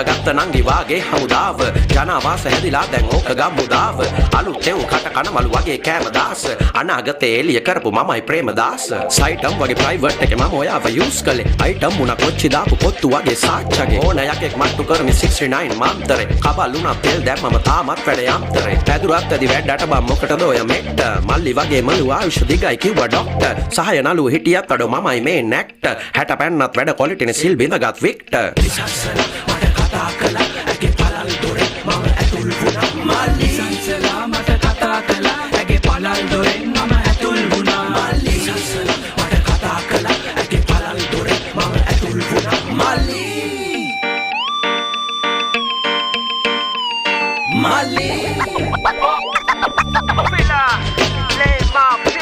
ගත්ත නංගි වාගේ හමුදාව ජනවාස හැදිලා දැන් ඕක ගම්මුදාව අලුතෙන් කට කන මලු වගේ කෑමදාස අනාගතේ එළිය කරපු මමයි ප්‍රේමදාස සයිටම් වගේ ප්‍රයිවට් එකේ මම ඔයාව යූස් කළේ අයිටම් මුණ කොච්චි දාපු පොත්තු වගේ සාච්චගේ ඕන යකෙක් මට්ටු කරමි 69 මාම්තරේ කබලුණා තෙල් දැම්මම තාමත් වැඩ යම්තරේ පැදුරත් ඇදි වැඩට බම් මොකටද ඔය මෙට්ට මල්ලි වගේ මලු ආයුෂ දිගයි කිව්වා ඩොක්ටර් සහය නලු හිටියත් අඩෝ මමයි මේ නැක්ට 60 පැන්නත් වැඩ කොලිටිනේ සිල් බිඳගත් වික්ටර් ඉසස්සලා මට කතා කළා ඇගේ පළල් දොරේ මම ඇතුල් වුණා මල්ලි ඉසස්සලා මට කතා කළා ඇගේ පළල් දොරේ මම ඇතුල් වුණා මල්ලි ඉසස්සලා මට කතා කළා ඇගේ පළල් දොරේ මම ඇතුල් වුණා මල්ලි Mali Villa, play my